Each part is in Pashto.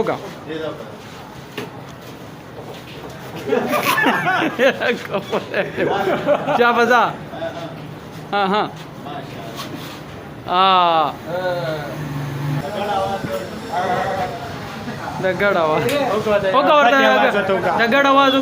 का क्या बजा हाँ हाँ दगड आवाज दगड आवाज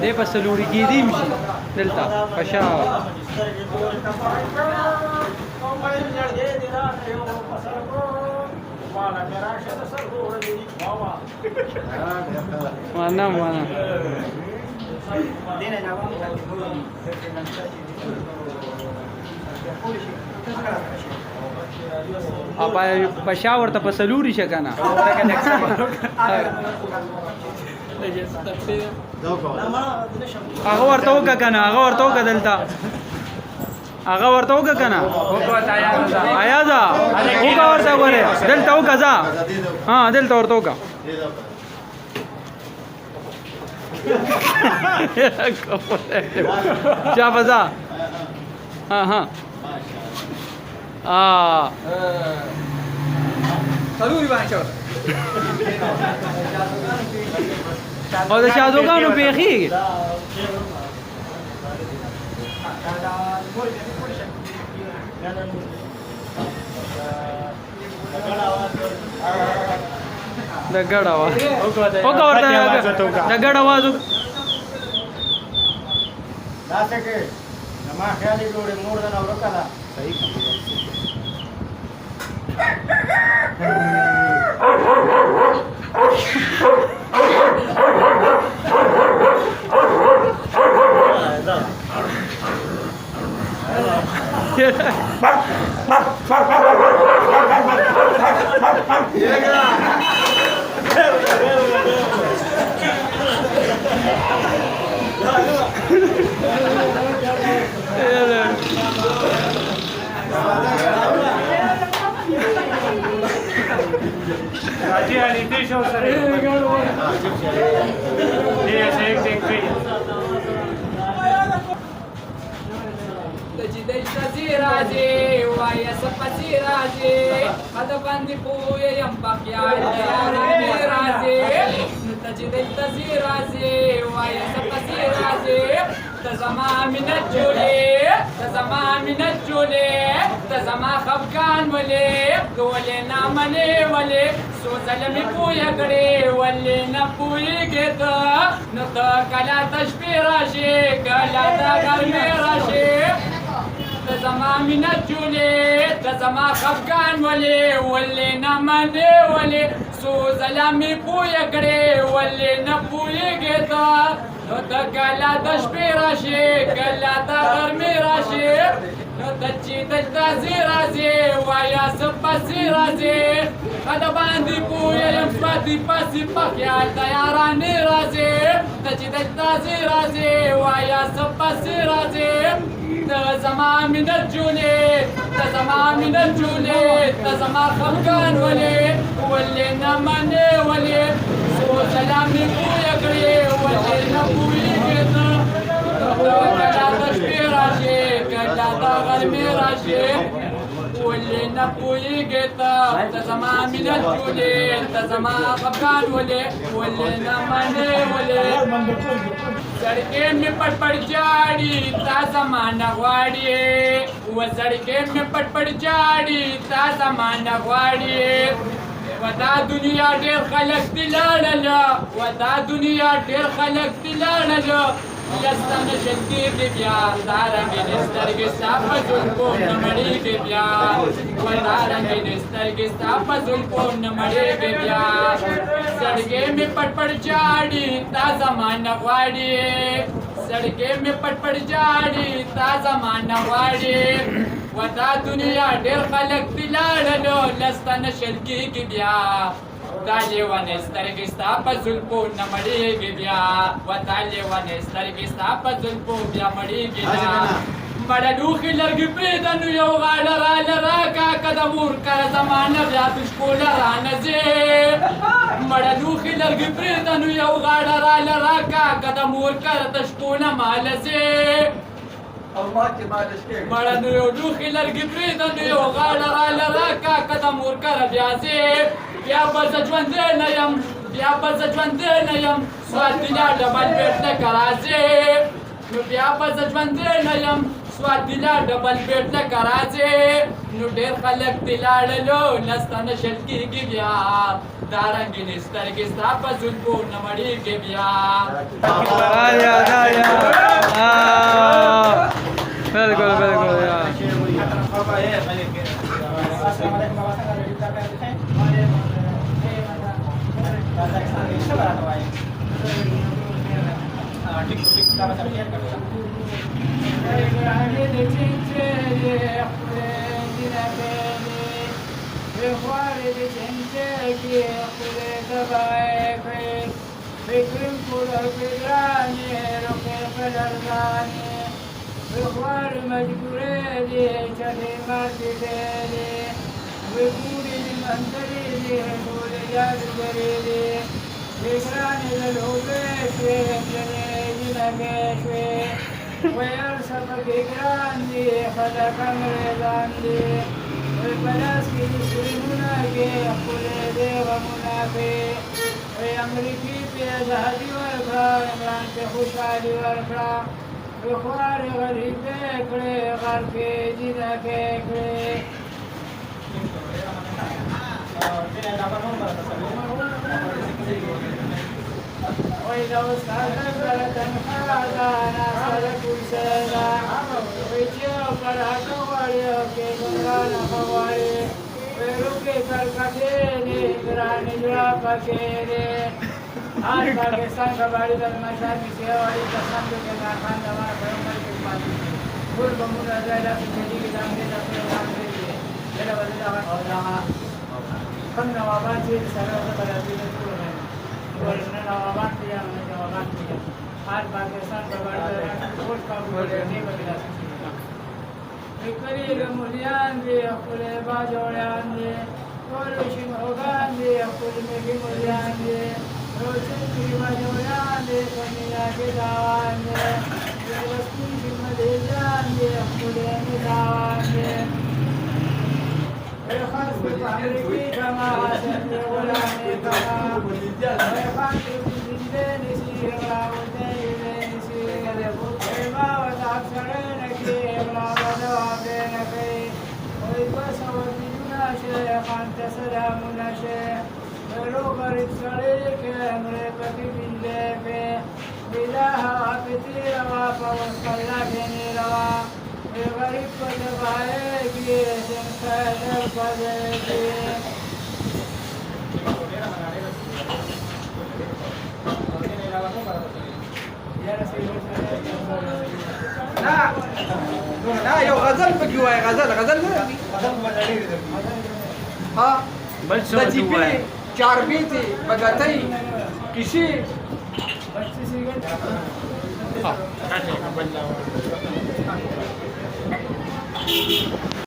دي بس الوريجي دي مش دلتا فشا mana mana apa pasha ورته پسلوري شکنه هغه ورته وکړه کنه هغه ورته وکړه دلته هغه ورته وکړه کنه آیا دا وکړه ورته غوړې دلته وکړه ځه ها دلته ورته وکړه چا بزا ها ها ضروري باندې شو او د شادوګانو پیخیږي د ګډ اواز وکړه ورته د ګډ اواز داسې کې زما خیال یې جوړې مور ده نه ورکه ده صحیح راځي علي دې شو سره دې شیک ټیک کوي تجدي تزيرازي ويا سبتيرازي هذا بندي بويا ينبق يا رازي تجدي تزيرازي ويا سبتيرازي تزما من الجولي تزما من الجولي تزما خفقان ولي ولي نامني ولي سو زلمي بويا قري ولي نبوي قدا نتا كلا تشبي راشي كلا تغرمي راشي تزما من الجولي تزما خفقان ولي ولي نامني ولي سو زلمي بويا قري ولي نبوي قدا كلا تشبي راشي كلا تغرمي راشي تجي تجتازي رازي ويا سباسي رازي هذا باندي بويا يمسواتي باسي بكيا الطياراني رازي تجي تجتازي رازي ويا سباسي رازي تزما من الجولي تزما من الجولي تزما خفقان ولي واللي نمني ولي سو سلامي بويا قري واللي نبوي قطا كلا تشبي راشي كلا تغرمي راشي واللي نبوي قطا تزما من الجولي تزما خفقان ولي واللي نمني ولي سڑکیں میں پٹ پٹ جاڑی تا زمانہ غواړي و سڑکیں میں پٹ پٹ جاڑی تا زمانہ غواړي ودا دنیا ډېر خلک دي لاړله ودا دنیا ډېر خلک دي لاړله یستانه شدید بیا دارنګې سترګې ستا په زلفو نه مړېږي بیا دارنګې سترګې ستا په زلفو نه مړېږي بیا سړکې مې پټ پټ جاړي تا زمانه غواړي سړکې مې پټ پټ جاړي تا زمانه غواړي ودا دنیا ډېر خلک دي لاړلو لستانه شل کېږي بیا دا لیونې سترګې ستا په زلفو نه مړېږي بیا ودا لیونې سترګې ستا په زلفو بیا مړېږي بیا مړه لوښي لرګي پرېږده نو یو غاړه راله راکه که د مور کره زمانه بیا د شکوله رانه ځې مړه لوښي لرګي پرېږده نو یو غاړه راله راکه که د مور کره د شکوله ماله ځې مړه نو یو لوښي لرګي پرېږده نو یو غاړه راله راکه که د مور کره بیا ځې بیا به زه ژوندی نه یم بیا به زه ژوندی نه یم سوات دې لاړه بل بېټ لکه راځې نو بیا به زه ژوندی نه یم سوات دې لاړه بل بېټ لکه راځې نو ډېر خلک دې لاړلو لستانه شل کېږي بیا دا رنګینې سترګې ستا په زلفو نه مړېږي بیا بالکل بالکل بخوار مجبوري چلے مارتی دے وپوری منتری دے بول یاد کرے دے بکرانی للوبے شوے جنے جنگے شوے ویر سب بکران دے خلق امرزان دے بلاس کی دوسری مناکے اپنے دے غمناکے امریکی پہ آزادی ورکڑا عمران پہ خوشحالی ورکڑا خوار غریب کڑے غار کے جینا کے کڑے وإذا استغفرت هذا ناصر كل سنة ويجيو فرحة خواري وكيبران خواري ويروكي كالكتيني براني جرافكيني آج پاکستان کا باری بدماشات کی سیاواری قسم جو کہ ناخان دمار پیغمبر کے پاس بھول بمون رضائلہ کی چھلی کی دامنے دفعے نام دے دیئے جلہ وزید آغا خوزاہا کم نوابان چیز سرات بلاتی دکتور ہیں ورنہ نوابان پیا ہمیں نوابان پیا آج پاکستان کا باری بدماشات خوش کابو کرنے بگلا سکتے بکریل ملیان دی اقل باجوڑیان دی کولوشن ہوگان دی اقل مگی ملیان دی روشن کی باجوڑیان دی کنیا کے داوان دی وستی کی مدیجان دی اقل داوان دی خاص امریکی کما حسن غلامی کما خاص زندے نسی غلاوتے نسی ما وضعت شرینکی اغلاب شيخ أنت سلامنا شيخ روغرب صريك أمري بكي بالليف بلاها كتير وافا وصلاكني روا غريب فتبعيكي سنخير القذيكي لا يو غزل بجوا غزل ها بل شو بجيبي چاربيتي بغتي كشي بچی سی گئی